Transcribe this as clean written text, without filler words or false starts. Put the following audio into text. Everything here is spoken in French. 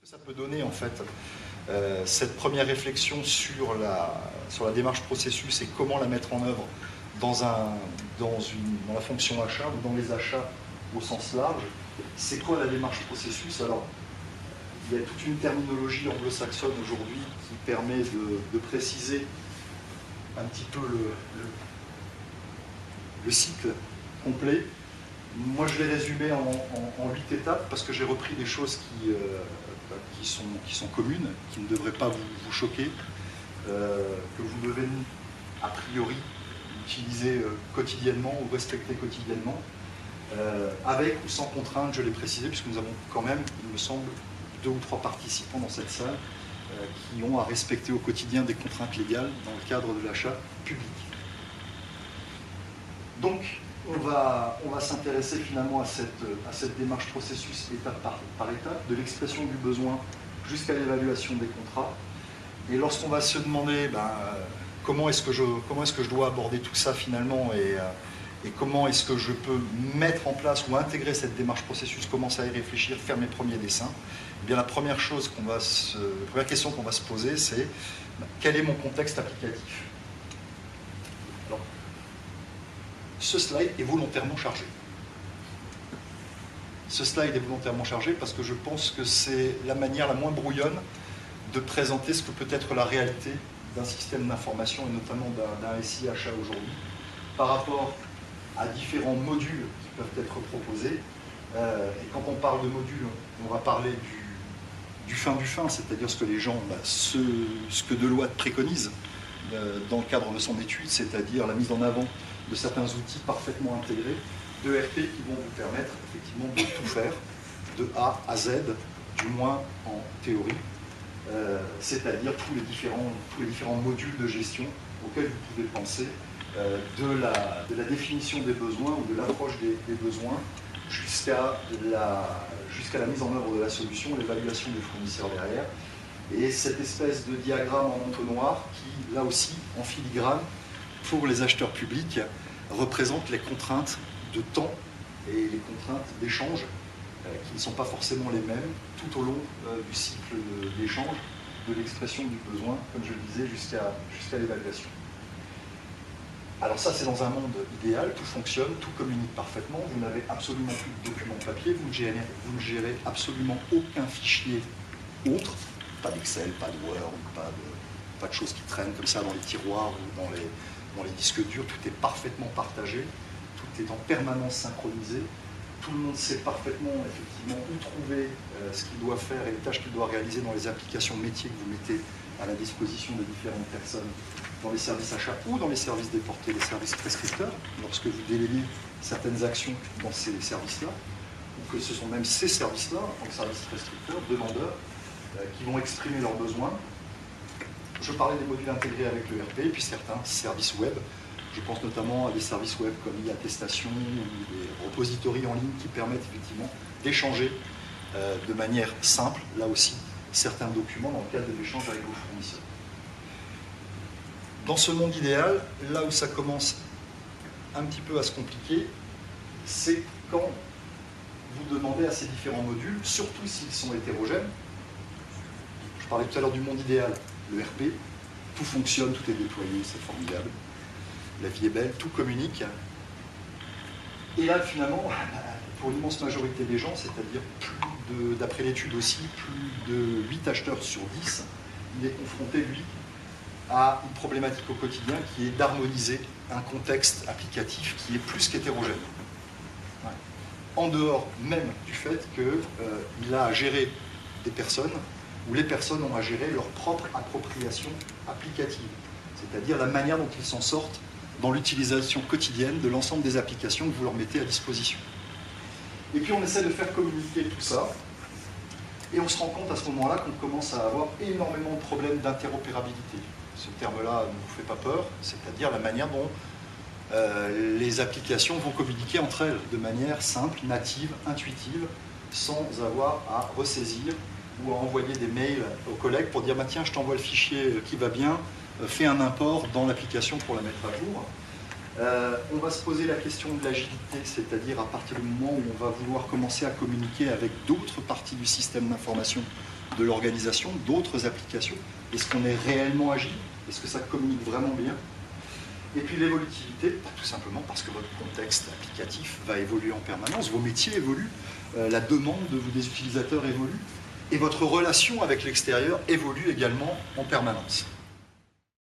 Ça peut donner en fait cette première réflexion sur la démarche processus et comment la mettre en œuvre dans la fonction achat ou dans les achats au sens large. C'est quoi la démarche processus? Alors, il y a toute une terminologie anglo-saxonne aujourd'hui qui permet de préciser un petit peu le cycle complet. Moi, je l'ai résumé en 8 étapes parce que j'ai repris des choses qui sont communes, qui ne devraient pas vous choquer, que vous devez a priori utiliser quotidiennement ou respecter quotidiennement, avec ou sans contrainte, je l'ai précisé, puisque nous avons quand même, il me semble, 2 ou 3 participants dans cette salle qui ont à respecter au quotidien des contraintes légales dans le cadre de l'achat public. Donc, on va s'intéresser finalement à cette démarche processus étape par étape, de l'expression du besoin jusqu'à l'évaluation des contrats. Et lorsqu'on va se demander comment est-ce que je dois aborder tout ça finalement et comment est-ce que je peux mettre en place ou intégrer cette démarche processus, commencer à y réfléchir, faire mes premiers dessins, eh bien la première question qu'on va se poser, c'est quel est mon contexte applicatif? Alors, ce slide est volontairement chargé. Ce slide est volontairement chargé parce que je pense que c'est la manière la moins brouillonne de présenter ce que peut être la réalité d'un système d'information et notamment d'un SI achat aujourd'hui par rapport à différents modules qui peuvent être proposés. Et quand on parle de modules, on va parler du fin, c'est-à-dire ce que les gens, ce que Deloitte préconise dans le cadre de son étude, c'est-à-dire la mise en avant de certains outils parfaitement intégrés, de RP qui vont vous permettre effectivement de tout faire, de A à Z, du moins en théorie, c'est-à-dire tous les différents modules de gestion auxquels vous pouvez penser, de la définition des besoins ou de l'approche des besoins jusqu'à la mise en œuvre de la solution, l'évaluation des fournisseurs derrière. Et cette espèce de diagramme en entonnoir qui, là aussi, en filigrane, pour les acheteurs publics, représente les contraintes de temps et les contraintes d'échange qui ne sont pas forcément les mêmes tout au long du cycle d'échange, de l'expression du besoin, comme je le disais, jusqu'à l'évaluation. Alors ça, c'est dans un monde idéal, tout fonctionne, tout communique parfaitement, vous n'avez absolument plus de documents papier, vous ne gérez absolument aucun fichier autre, pas d'Excel, pas de Word, pas de choses qui traînent comme ça dans les tiroirs ou dans les disques durs, tout est parfaitement partagé, tout est en permanence synchronisé, tout le monde sait parfaitement effectivement où trouver ce qu'il doit faire et les tâches qu'il doit réaliser dans les applications métiers que vous mettez à la disposition de différentes personnes dans les services achats ou dans les services déportés, les services prescripteurs, lorsque vous déléguez certaines actions dans ces services-là, ou que ce sont même ces services-là, en tant que services prescripteurs, demandeurs, qui vont exprimer leurs besoins. Je parlais des modules intégrés avec le RP, et puis certains services web. Je pense notamment à des services web comme e-attestation ou des repositories en ligne qui permettent effectivement d'échanger de manière simple, là aussi, certains documents dans le cadre de l'échange avec vos fournisseurs. Dans ce monde idéal, là où ça commence un petit peu à se compliquer, c'est quand vous demandez à ces différents modules, surtout s'ils sont hétérogènes. Je parlais tout à l'heure du monde idéal, le RP, tout fonctionne, tout est déployé, c'est formidable. La vie est belle, tout communique. Et là, finalement, pour l'immense majorité des gens, c'est-à-dire d'après l'étude aussi, plus de 8 acheteurs sur 10, il est confronté, lui, à une problématique au quotidien qui est d'harmoniser un contexte applicatif qui est plus qu'hétérogène. Ouais. En dehors même du fait qu'il a à gérer des personnes, où les personnes ont à gérer leur propre appropriation applicative, c'est-à-dire la manière dont ils s'en sortent dans l'utilisation quotidienne de l'ensemble des applications que vous leur mettez à disposition. Et puis on essaie de faire communiquer tout ça, et on se rend compte à ce moment-là qu'on commence à avoir énormément de problèmes d'interopérabilité. Ce terme-là ne vous fait pas peur, c'est-à-dire la manière dont les applications vont communiquer entre elles de manière simple, native, intuitive, sans avoir à ressaisir ou à envoyer des mails aux collègues pour dire bah, « tiens, je t'envoie le fichier qui va bien, fais un import dans l'application pour la mettre à jour ». On va se poser la question de l'agilité, c'est-à-dire à partir du moment où on va vouloir commencer à communiquer avec d'autres parties du système d'information de l'organisation, d'autres applications. Est-ce qu'on est réellement agile? Est-ce que ça communique vraiment bien? Et puis l'évolutivité, tout simplement parce que votre contexte applicatif va évoluer en permanence, vos métiers évoluent, la demande de vous des utilisateurs évolue, et votre relation avec l'extérieur évolue également en permanence.